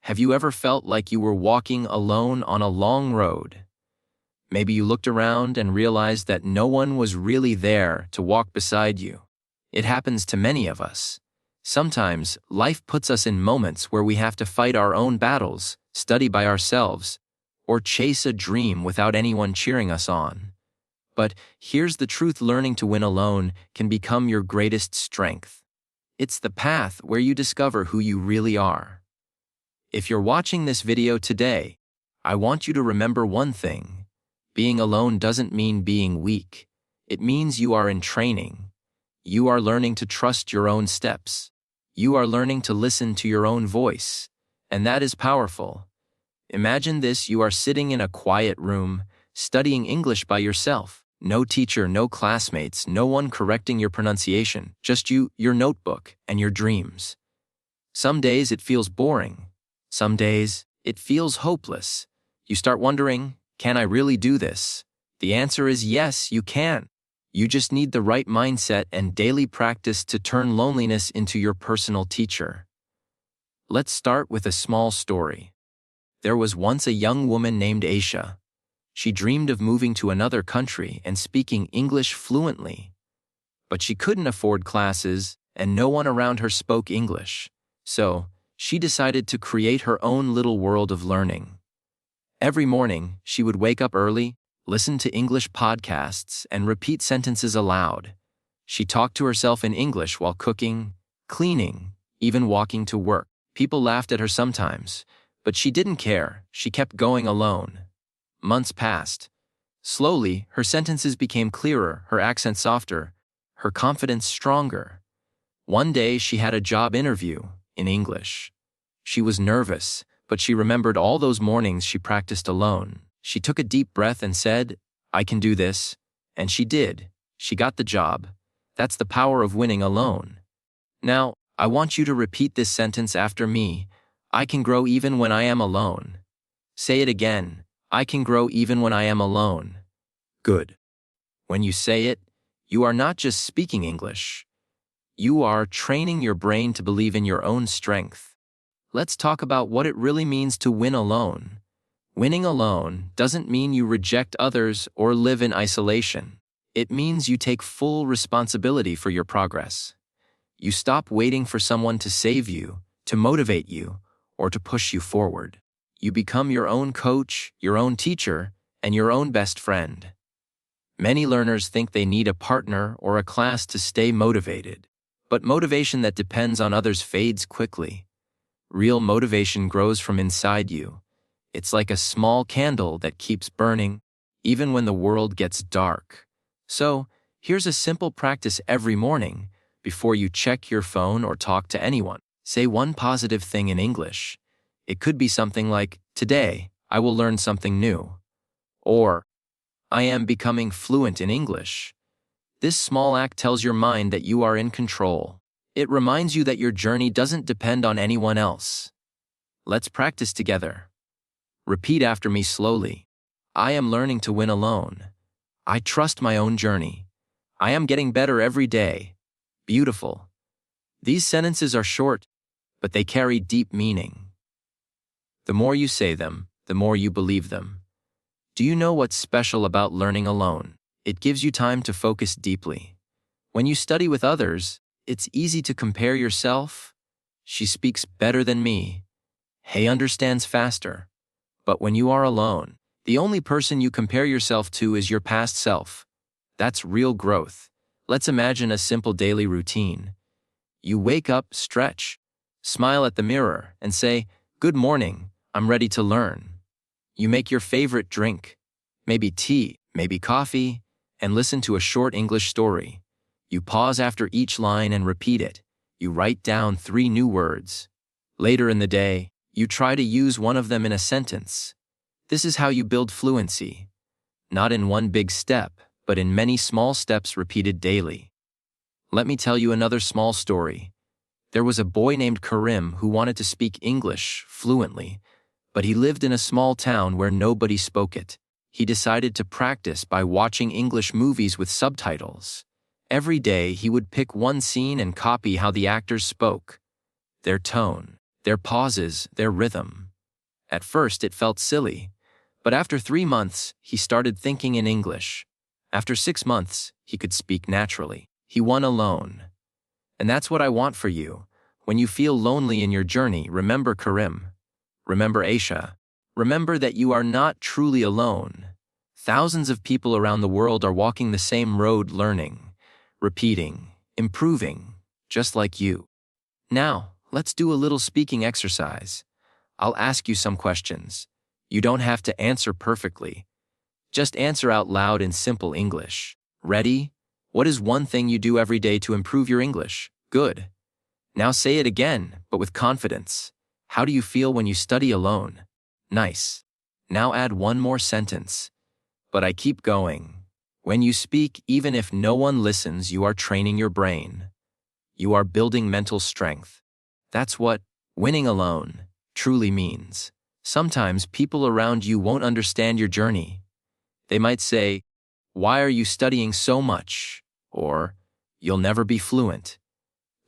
Have you ever felt like you were walking alone on a long road? Maybe you looked around and realized that no one was really there to walk beside you. It happens to many of us. Sometimes, life puts us in moments where we have to fight our own battles, study by ourselves, or chase a dream without anyone cheering us on. But here's the truth: learning to win alone can become your greatest strength. It's the path where you discover who you really are. If you're watching this video today, I want you to remember one thing. Being alone doesn't mean being weak. It means you are in training. You are learning to trust your own steps. You are learning to listen to your own voice. And that is powerful. Imagine this: you are sitting in a quiet room, studying English by yourself. No teacher, no classmates, no one correcting your pronunciation. Just you, your notebook, and your dreams. Some days it feels boring. Some days it feels hopeless. You start wondering, can I really do this? The answer is yes, you can. You just need the right mindset and daily practice to turn loneliness into your personal teacher. Let's start with a small story. There was once a young woman named Aisha. She dreamed of moving to another country and speaking English fluently. But she couldn't afford classes, and no one around her spoke English. So, she decided to create her own little world of learning. Every morning, she would wake up early, listen to English podcasts, and repeat sentences aloud. She talked to herself in English while cooking, cleaning, even walking to work. People laughed at her sometimes, but she didn't care. She kept going alone. Months passed. Slowly, her sentences became clearer, her accent softer, her confidence stronger. One day, she had a job interview in English. She was nervous, but she remembered all those mornings she practiced alone. She took a deep breath and said, "I can do this." And she did. She got the job. That's the power of winning alone. Now, I want you to repeat this sentence after me. I can grow even when I am alone. Say it again. I can grow even when I am alone. Good. When you say it, you are not just speaking English. You are training your brain to believe in your own strength. Let's talk about what it really means to win alone. Winning alone doesn't mean you reject others or live in isolation. It means you take full responsibility for your progress. You stop waiting for someone to save you, to motivate you, or to push you forward. You become your own coach, your own teacher, and your own best friend. Many learners think they need a partner or a class to stay motivated. But motivation that depends on others fades quickly. Real motivation grows from inside you. It's like a small candle that keeps burning, even when the world gets dark. So, here's a simple practice every morning. Before you check your phone or talk to anyone, say one positive thing in English. It could be something like, "Today, I will learn something new." Or, "I am becoming fluent in English." This small act tells your mind that you are in control. It reminds you that your journey doesn't depend on anyone else. Let's practice together. Repeat after me slowly. I am learning to win alone. I trust my own journey. I am getting better every day. Beautiful. These sentences are short, but they carry deep meaning. The more you say them, the more you believe them. Do you know what's special about learning alone? It gives you time to focus deeply. When you study with others, it's easy to compare yourself. She speaks better than me. He understands faster. But when you are alone, the only person you compare yourself to is your past self. That's real growth. Let's imagine a simple daily routine. You wake up, stretch, smile at the mirror, and say, "Good morning, I'm ready to learn." You make your favorite drink, maybe tea, maybe coffee, and listen to a short English story. You pause after each line and repeat it. You write down 3 new words. Later in the day, you try to use one of them in a sentence. This is how you build fluency. Not in one big step, but in many small steps repeated daily. Let me tell you another small story. There was a boy named Karim who wanted to speak English fluently, but he lived in a small town where nobody spoke it. He decided to practice by watching English movies with subtitles. Every day, he would pick one scene and copy how the actors spoke, their tone, their pauses, their rhythm. At first, it felt silly, but after 3 months, he started thinking in English. After 6 months, he could speak naturally. He won alone. And that's what I want for you. When you feel lonely in your journey, remember Karim. Remember Aisha. Remember that you are not truly alone. Thousands of people around the world are walking the same road, learning, repeating, improving, just like you. Now, let's do a little speaking exercise. I'll ask you some questions. You don't have to answer perfectly. Just answer out loud in simple English. Ready? What is one thing you do every day to improve your English? Good. Now say it again, but with confidence. How do you feel when you study alone? Nice. Now add one more sentence. But I keep going. When you speak, even if no one listens, you are training your brain. You are building mental strength. That's what winning alone truly means. Sometimes people around you won't understand your journey. They might say, "Why are you studying so much?" Or, "You'll never be fluent."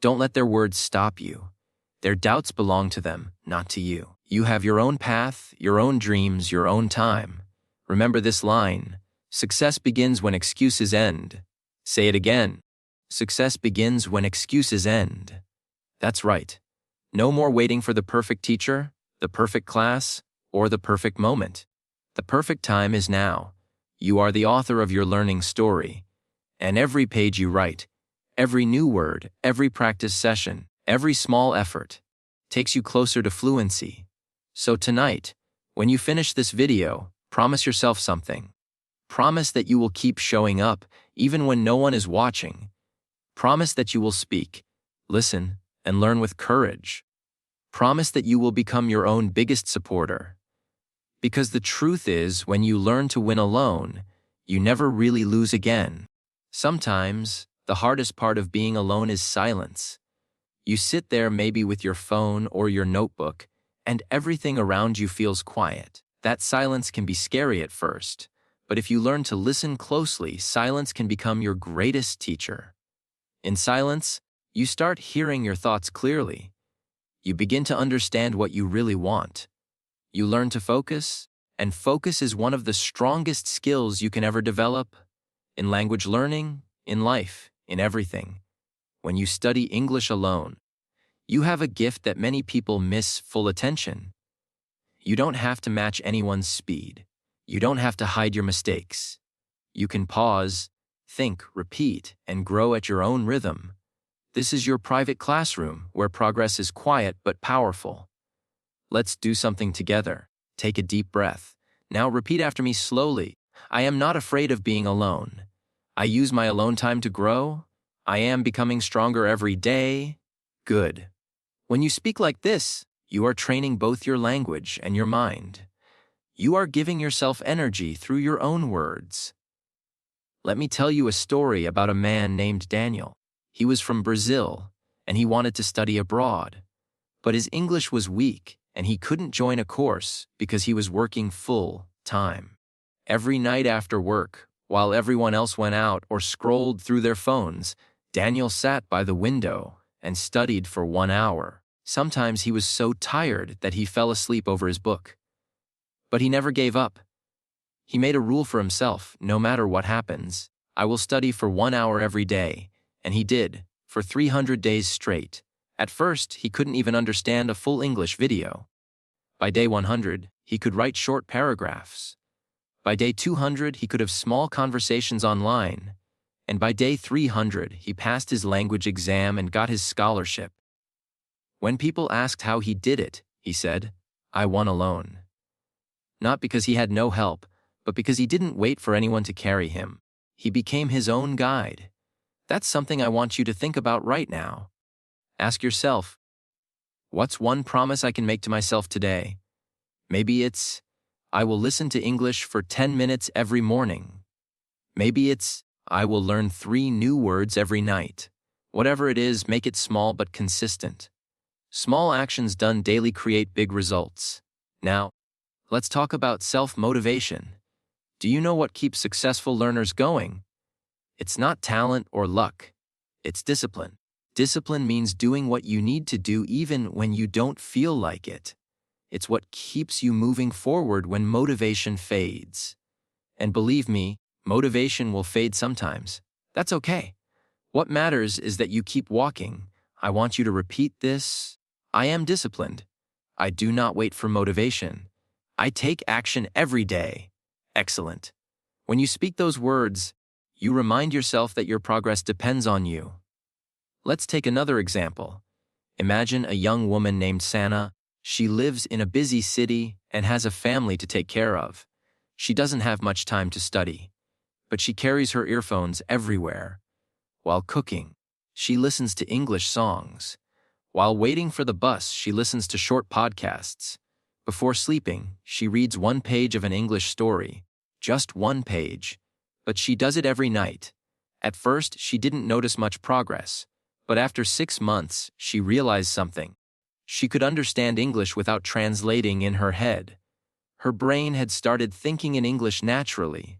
Don't let their words stop you. Their doubts belong to them, not to you. You have your own path, your own dreams, your own time. Remember this line: success begins when excuses end. Say it again. Success begins when excuses end. That's right. No more waiting for the perfect teacher, the perfect class, or the perfect moment. The perfect time is now. You are the author of your learning story. And every page you write, every new word, every practice session, every small effort takes you closer to fluency. So tonight, when you finish this video, promise yourself something. Promise that you will keep showing up, even when no one is watching. Promise that you will speak, listen, and learn with courage. Promise that you will become your own biggest supporter. Because the truth is, when you learn to win alone, you never really lose again. Sometimes, the hardest part of being alone is silence. You sit there maybe with your phone or your notebook, and everything around you feels quiet. That silence can be scary at first, but if you learn to listen closely, silence can become your greatest teacher. In silence, you start hearing your thoughts clearly. You begin to understand what you really want. You learn to focus, and focus is one of the strongest skills you can ever develop. In language learning, in life, in everything. When you study English alone, you have a gift that many people miss: full attention. You don't have to match anyone's speed. You don't have to hide your mistakes. You can pause, think, repeat, and grow at your own rhythm. This is your private classroom where progress is quiet but powerful. Let's do something together. Take a deep breath. Now repeat after me slowly. I am not afraid of being alone. I use my alone time to grow. I am becoming stronger every day. Good. When you speak like this, you are training both your language and your mind. You are giving yourself energy through your own words. Let me tell you a story about a man named Daniel. He was from Brazil, and he wanted to study abroad. But his English was weak, and he couldn't join a course because he was working full time. Every night after work, while everyone else went out or scrolled through their phones, Daniel sat by the window and studied for 1 hour. Sometimes he was so tired that he fell asleep over his book. But he never gave up. He made a rule for himself: no matter what happens, I will study for 1 hour every day. And he did, for 300 days straight. At first, he couldn't even understand a full English video. By day 100, he could write short paragraphs. By day 200, he could have small conversations online. And by day 300, he passed his language exam and got his scholarship. When people asked how he did it, he said, "I won alone." Not because he had no help, but because he didn't wait for anyone to carry him. He became his own guide. That's something I want you to think about right now. Ask yourself, what's one promise I can make to myself today? Maybe it's, I will listen to English for 10 minutes every morning. Maybe it's, I will learn 3 new words every night. Whatever it is, make it small but consistent. Small actions done daily create big results. Now, let's talk about self-motivation. Do you know what keeps successful learners going? It's not talent or luck. It's discipline. Discipline means doing what you need to do even when you don't feel like it. It's what keeps you moving forward when motivation fades. And believe me, motivation will fade sometimes. That's okay. What matters is that you keep walking. I want you to repeat this. I am disciplined. I do not wait for motivation. I take action every day. Excellent. When you speak those words, you remind yourself that your progress depends on you. Let's take another example. Imagine a young woman named Sana. She lives in a busy city and has a family to take care of. She doesn't have much time to study, but she carries her earphones everywhere. While cooking, she listens to English songs. While waiting for the bus, she listens to short podcasts. Before sleeping, she reads one page of an English story. Just one page. But she does it every night. At first, she didn't notice much progress. But after 6 months, she realized something. She could understand English without translating in her head. Her brain had started thinking in English naturally.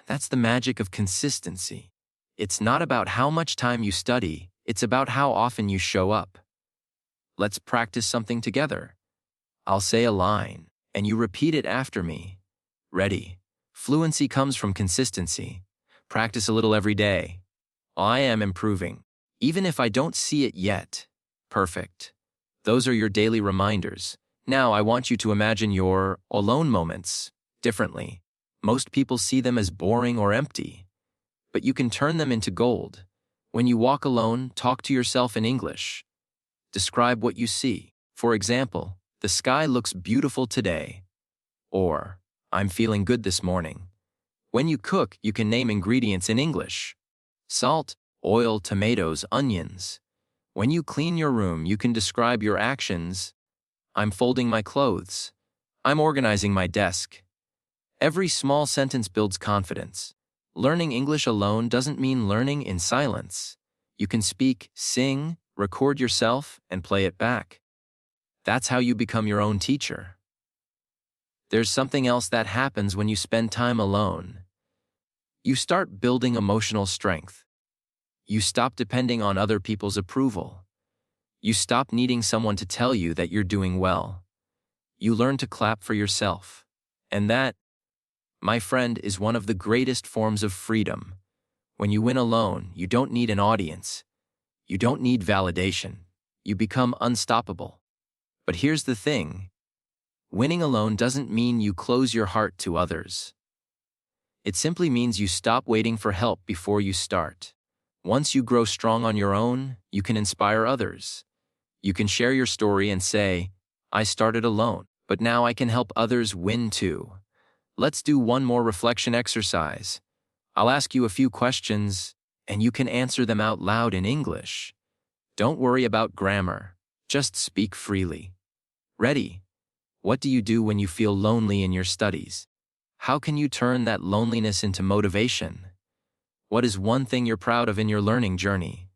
That's the magic of consistency. It's not about how much time you study, it's about how often you show up. Let's practice something together. I'll say a line, and you repeat it after me. Ready? Fluency comes from consistency. Practice a little every day. I am improving, even if I don't see it yet. Perfect. Those are your daily reminders. Now I want you to imagine your alone moments differently. Most people see them as boring or empty, but you can turn them into gold. When you walk alone, talk to yourself in English. Describe what you see. For example, the sky looks beautiful today. Or, I'm feeling good this morning. When you cook, you can name ingredients in English. Salt, oil, tomatoes, onions. When you clean your room, you can describe your actions. I'm folding my clothes. I'm organizing my desk. Every small sentence builds confidence. Learning English alone doesn't mean learning in silence. You can speak, sing, record yourself, and play it back. That's how you become your own teacher. There's something else that happens when you spend time alone. You start building emotional strength. You stop depending on other people's approval. You stop needing someone to tell you that you're doing well. You learn to clap for yourself. And that, my friend, is one of the greatest forms of freedom. When you win alone, you don't need an audience. You don't need validation. You become unstoppable. But here's the thing. Winning alone doesn't mean you close your heart to others. It simply means you stop waiting for help before you start. Once you grow strong on your own, you can inspire others. You can share your story and say, I started alone, but now I can help others win too. Let's do one more reflection exercise. I'll ask you a few questions, and you can answer them out loud in English. Don't worry about grammar. Just speak freely. Ready? What do you do when you feel lonely in your studies? How can you turn that loneliness into motivation? What is one thing you're proud of in your learning journey?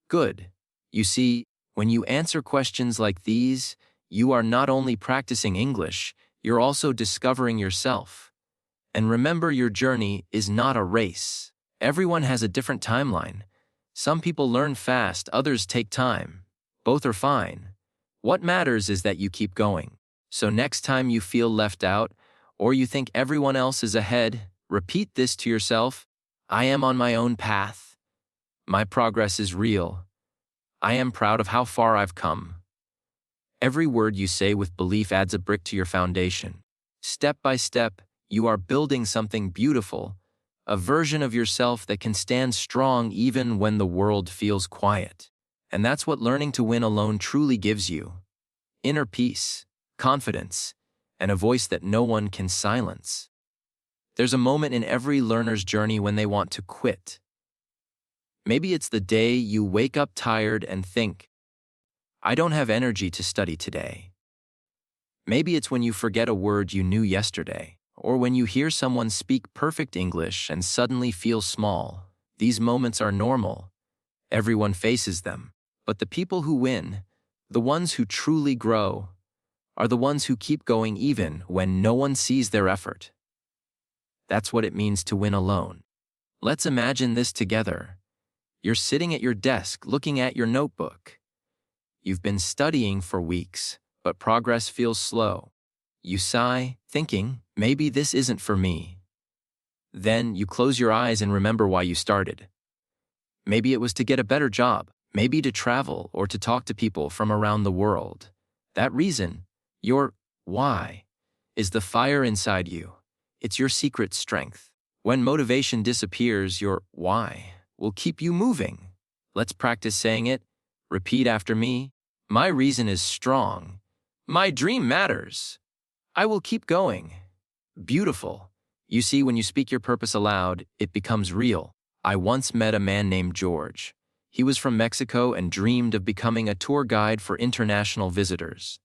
Good. You see, when you answer questions like these, you are not only practicing English, you're also discovering yourself. And remember, your journey is not a race. Everyone has a different timeline. Some people learn fast, others take time. Both are fine. What matters is that you keep going. So next time you feel left out, or you think everyone else is ahead, repeat this to yourself. I am on my own path. My progress is real. I am proud of how far I've come. Every word you say with belief adds a brick to your foundation. Step by step, you are building something beautiful, a version of yourself that can stand strong even when the world feels quiet. And that's what learning to win alone truly gives you. Inner peace, confidence, and a voice that no one can silence. There's a moment in every learner's journey when they want to quit. Maybe it's the day you wake up tired and think, I don't have energy to study today. Maybe it's when you forget a word you knew yesterday, or when you hear someone speak perfect English and suddenly feel small. These moments are normal. Everyone faces them. But the people who win, the ones who truly grow, are the ones who keep going even when no one sees their effort. That's what it means to win alone. Let's imagine this together. You're sitting at your desk looking at your notebook. You've been studying for weeks, but progress feels slow. You sigh, thinking, maybe this isn't for me. Then you close your eyes and remember why you started. Maybe it was to get a better job, maybe to travel or to talk to people from around the world. That reason, your why, is the fire inside you. It's your secret strength. When motivation disappears, your why will keep you moving. Let's practice saying it. Repeat after me. My reason is strong. My dream matters. I will keep going. Beautiful. You see, when you speak your purpose aloud, it becomes real. I once met a man named George. He was from Mexico and dreamed of becoming a tour guide for international visitors.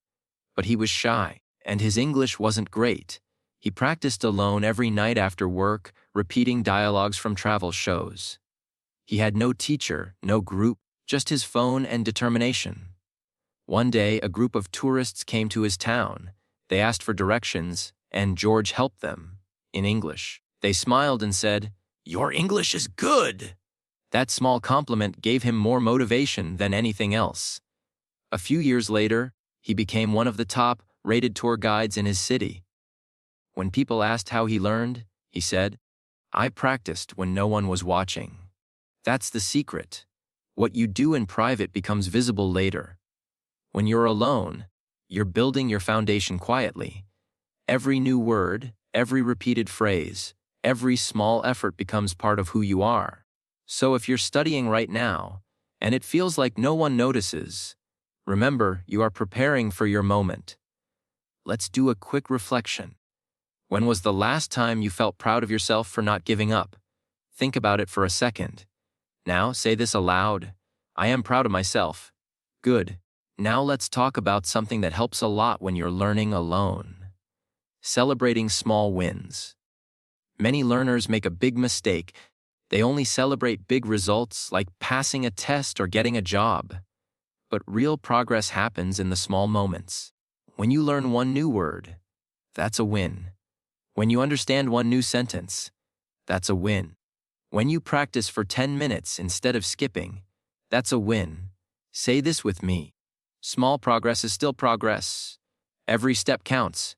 But he was shy, and his English wasn't great. He practiced alone every night after work, repeating dialogues from travel shows. He had no teacher, no group, just his phone and determination. One day, a group of tourists came to his town. They asked for directions, and George helped them, in English. They smiled and said, "Your English is good." That small compliment gave him more motivation than anything else. A few years later, he became one of the top-rated tour guides in his city. When people asked how he learned, he said, "I practiced when no one was watching." That's the secret. What you do in private becomes visible later. When you're alone, you're building your foundation quietly. Every new word, every repeated phrase, every small effort becomes part of who you are. So if you're studying right now, and it feels like no one notices, remember, you are preparing for your moment. Let's do a quick reflection. When was the last time you felt proud of yourself for not giving up? Think about it for a second. Now say this aloud. I am proud of myself. Good. Now let's talk about something that helps a lot when you're learning alone. Celebrating small wins. Many learners make a big mistake. They only celebrate big results like passing a test or getting a job. But real progress happens in the small moments. When you learn one new word, that's a win. When you understand one new sentence, that's a win. When you practice for 10 minutes instead of skipping, that's a win. Say this with me. Small progress is still progress. Every step counts.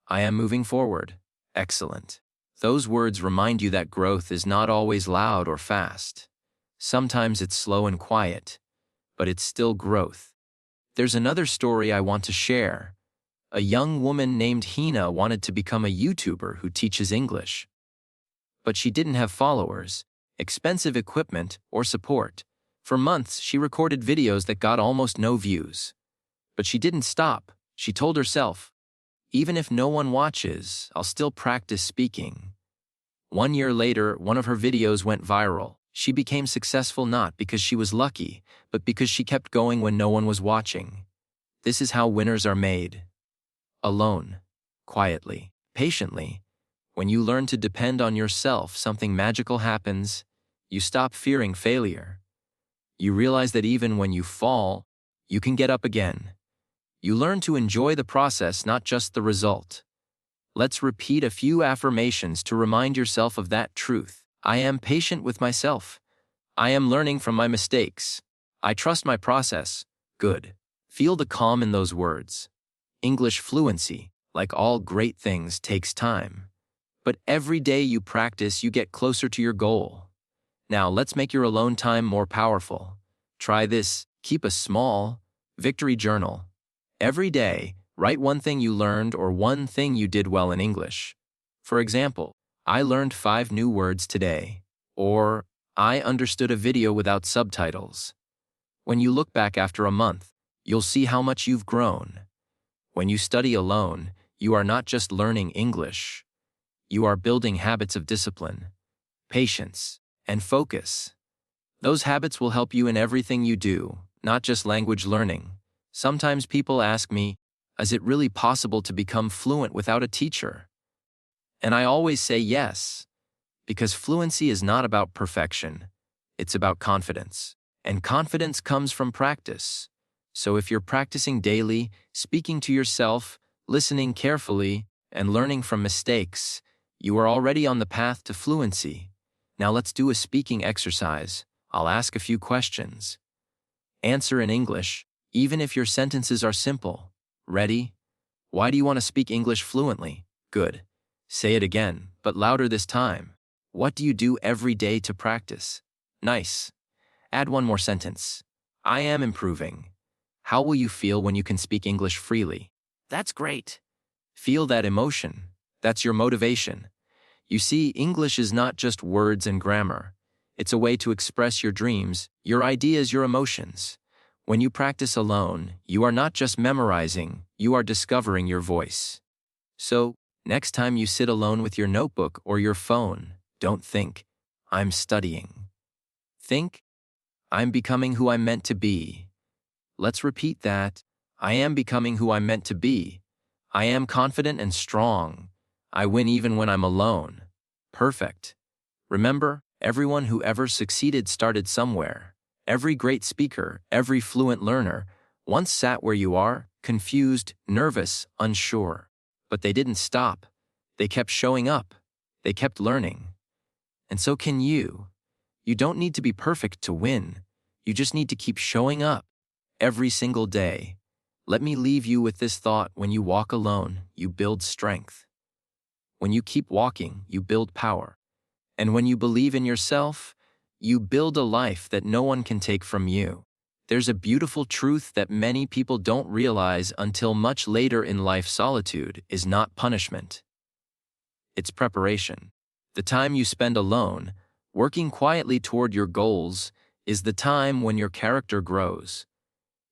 I am moving forward. Excellent. Those words remind you that growth is not always loud or fast. Sometimes it's slow and quiet, but it's still growth. There's another story I want to share. A young woman named Hina wanted to become a YouTuber who teaches English. But she didn't have followers, expensive equipment, or support. For months, she recorded videos that got almost no views. But she didn't stop. She told herself, even if no one watches, I'll still practice speaking. 1 year later, one of her videos went viral. She became successful not because she was lucky, but because she kept going when no one was watching. This is how winners are made. Alone, quietly, patiently. When you learn to depend on yourself, something magical happens. You stop fearing failure. You realize that even when you fall, you can get up again. You learn to enjoy the process, not just the result. Let's repeat a few affirmations to remind yourself of that truth. I am patient with myself. I am learning from my mistakes. I trust my process. Good. Feel the calm in those words. English fluency, like all great things, takes time. But every day you practice, you get closer to your goal. Now let's make your alone time more powerful. Try this. Keep a small victory journal. Every day, write one thing you learned or one thing you did well in English. For example, I learned 5 new words today. Or, I understood a video without subtitles. When you look back after a month, you'll see how much you've grown. When you study alone, you are not just learning English. You are building habits of discipline, patience, and focus. Those habits will help you in everything you do, not just language learning. Sometimes people ask me, is it really possible to become fluent without a teacher? And I always say yes, because fluency is not about perfection. It's about confidence. And confidence comes from practice. So if you're practicing daily, speaking to yourself, listening carefully, and learning from mistakes, you are already on the path to fluency. Now let's do a speaking exercise. I'll ask a few questions. Answer in English, even if your sentences are simple. Ready? Why do you want to speak English fluently? Good. Say it again, but louder this time. What do you do every day to practice? Nice. Add one more sentence. I am improving. How will you feel when you can speak English freely? That's great. Feel that emotion. That's your motivation. You see, English is not just words and grammar. It's a way to express your dreams, your ideas, your emotions. When you practice alone, you are not just memorizing, you are discovering your voice. So, next time you sit alone with your notebook or your phone, don't think, I'm studying. Think, I'm becoming who I'm meant to be. Let's repeat that. I am becoming who I'm meant to be. I am confident and strong. I win even when I'm alone. Perfect. Remember, everyone who ever succeeded started somewhere. Every great speaker, every fluent learner, once sat where you are, confused, nervous, unsure. But they didn't stop. They kept showing up. They kept learning. And so can you. You don't need to be perfect to win. You just need to keep showing up. Every single day. Let me leave you with this thought: when you walk alone, you build strength. When you keep walking, you build power. And when you believe in yourself, you build a life that no one can take from you. There's a beautiful truth that many people don't realize until much later in life: solitude is not punishment. It's preparation. The time you spend alone, working quietly toward your goals, is the time when your character grows.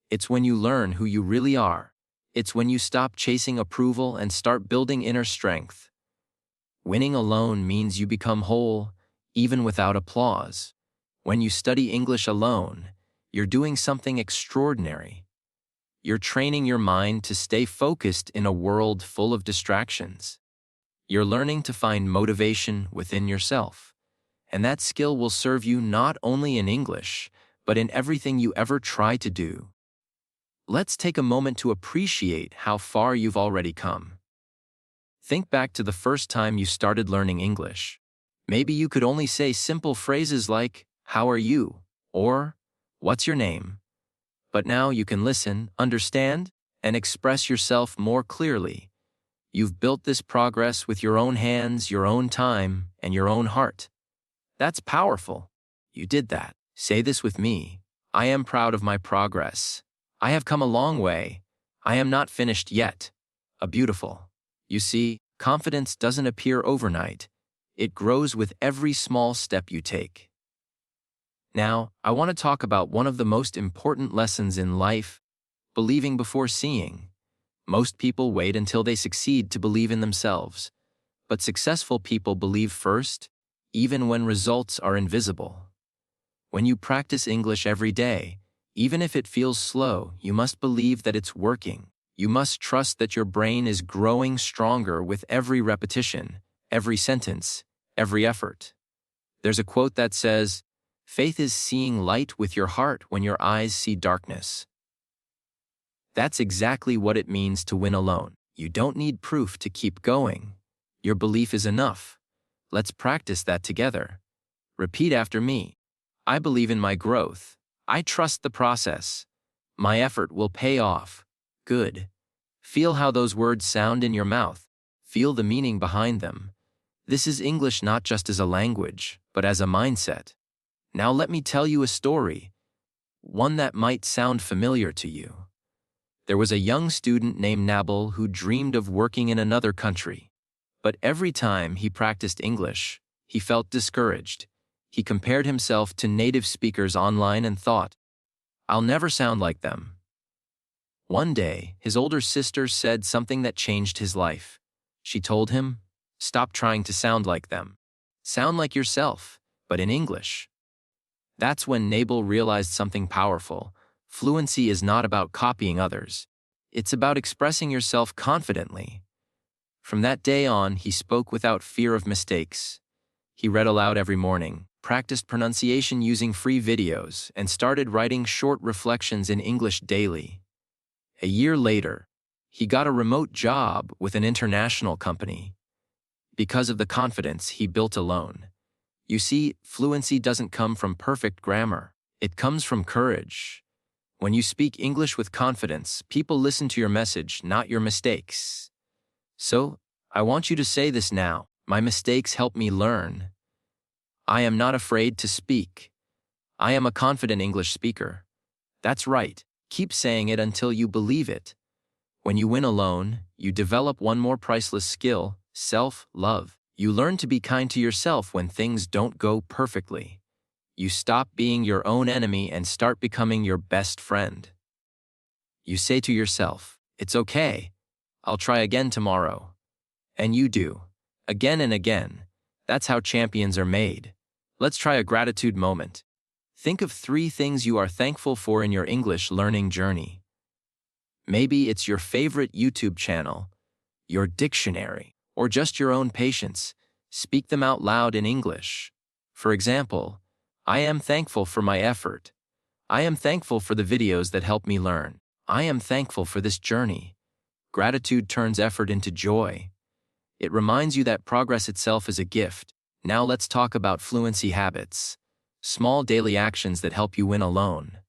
It's when you learn who you really are. It's when you stop chasing approval and start building inner strength. Winning alone means you become whole, even without applause. When you study English alone, you're doing something extraordinary. You're training your mind to stay focused in a world full of distractions. You're learning to find motivation within yourself. And that skill will serve you not only in English, but in everything you ever try to do. Let's take a moment to appreciate how far you've already come. Think back to the first time you started learning English. Maybe you could only say simple phrases like, "How are you?" or "What's your name?" But now you can listen, understand, and express yourself more clearly. You've built this progress with your own hands, your own time, and your own heart. That's powerful. You did that. Say this with me. I am proud of my progress. I have come a long way. I am not finished yet. A beautiful. You see, confidence doesn't appear overnight. It grows with every small step you take. Now, I want to talk about one of the most important lessons in life: believing before seeing. Most people wait until they succeed to believe in themselves. But successful people believe first, even when results are invisible. When you practice English every day, even if it feels slow, you must believe that it's working. You must trust that your brain is growing stronger with every repetition, every sentence, every effort. There's a quote that says, "Faith is seeing light with your heart when your eyes see darkness." That's exactly what it means to win alone. You don't need proof to keep going. Your belief is enough. Let's practice that together. Repeat after me. I believe in my growth. I trust the process. My effort will pay off. Good. Feel how those words sound in your mouth. Feel the meaning behind them. This is English not just as a language, but as a mindset. Now let me tell you a story, one that might sound familiar to you. There was a young student named Nabil who dreamed of working in another country. But every time he practiced English, he felt discouraged. He compared himself to native speakers online and thought, "I'll never sound like them." One day, his older sister said something that changed his life. She told him, "Stop trying to sound like them. Sound like yourself, but in English." That's when Nabil realized something powerful. Fluency is not about copying others. It's about expressing yourself confidently. From that day on, he spoke without fear of mistakes. He read aloud every morning, practiced pronunciation using free videos, and started writing short reflections in English daily. A year later, he got a remote job with an international company. Because of the confidence he built alone. You see, fluency doesn't come from perfect grammar. It comes from courage. When you speak English with confidence, people listen to your message, not your mistakes. So, I want you to say this now. My mistakes help me learn. I am not afraid to speak. I am a confident English speaker. That's right. Keep saying it until you believe it. When you win alone, you develop one more priceless skill: self-love. You learn to be kind to yourself when things don't go perfectly. You stop being your own enemy and start becoming your best friend. You say to yourself, "It's okay. I'll try again tomorrow." And you do. Again and again. That's how champions are made. Let's try a gratitude moment. Think of 3 things you are thankful for in your English learning journey. Maybe it's your favorite YouTube channel, your dictionary, or just your own patience. Speak them out loud in English. For example, I am thankful for my effort. I am thankful for the videos that help me learn. I am thankful for this journey. Gratitude turns effort into joy. It reminds you that progress itself is a gift. Now let's talk about fluency habits. Small daily actions that help you win alone.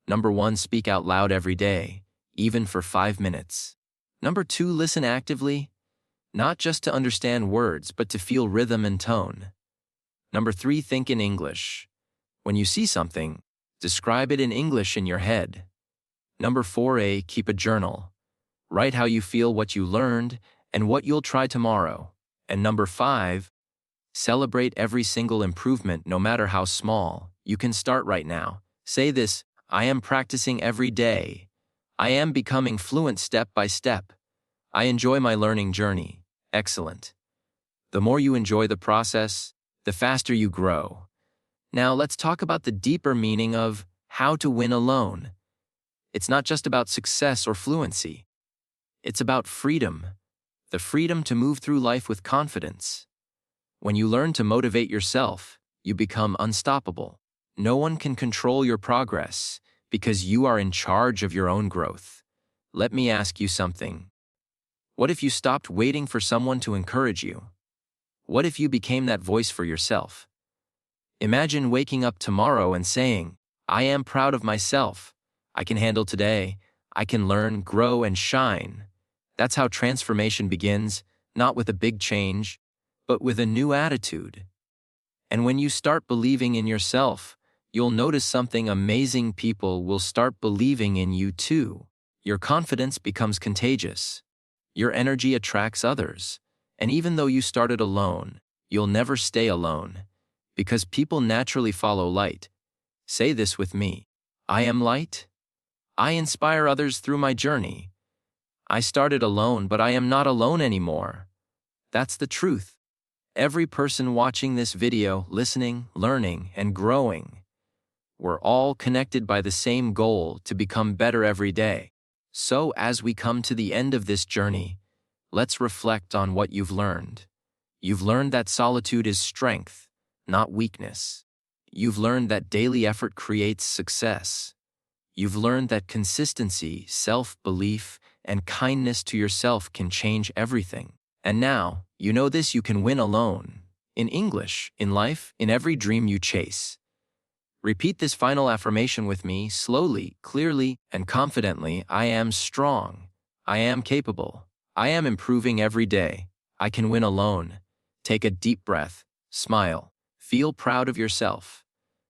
Number 1, speak out loud every day, even for 5 minutes. Number 2, listen actively, not just to understand words, but to feel rhythm and tone. Number 3, think in English. When you see something, describe it in English in your head. Number 4, keep a journal. Write how you feel, what you learned, and what you'll try tomorrow. And number 5, celebrate every single improvement, no matter how small. You can start right now. Say this: I am practicing every day. I am becoming fluent step by step. I enjoy my learning journey. Excellent. The more you enjoy the process, the faster you grow. Now let's talk about the deeper meaning of how to win alone. It's not just about success or fluency. It's about freedom. The freedom to move through life with confidence. When you learn to motivate yourself, you become unstoppable. No one can control your progress because you are in charge of your own growth. Let me ask you something. What if you stopped waiting for someone to encourage you? What if you became that voice for yourself? Imagine waking up tomorrow and saying, I am proud of myself. I can handle today. I can learn, grow, and shine. That's how transformation begins, not with a big change, but with a new attitude. And when you start believing in yourself, you'll notice something amazing. People will start believing in you too. Your confidence becomes contagious. Your energy attracts others. And even though you started alone, you'll never stay alone, because people naturally follow light. Say this with me. I am light. I inspire others through my journey. I started alone, but I am not alone anymore. That's the truth. Every person watching this video, listening, learning, and growing, we're all connected by the same goal: to become better every day. So as we come to the end of this journey, let's reflect on what you've learned. You've learned that solitude is strength, not weakness. You've learned that daily effort creates success. You've learned that consistency, self-belief, and kindness to yourself can change everything. And now, you know this: you can win alone. In English, in life, in every dream you chase. Repeat this final affirmation with me, slowly, clearly, and confidently. I am strong. I am capable. I am improving every day. I can win alone. Take a deep breath. Smile. Feel proud of yourself,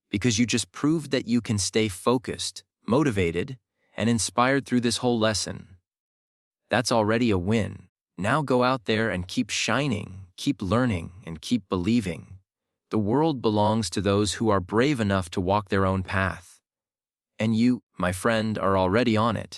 because you just proved that you can stay focused, motivated, and inspired through this whole lesson. That's already a win. Now go out there and keep shining, keep learning, and keep believing. The world belongs to those who are brave enough to walk their own path. And you, my friend, are already on it.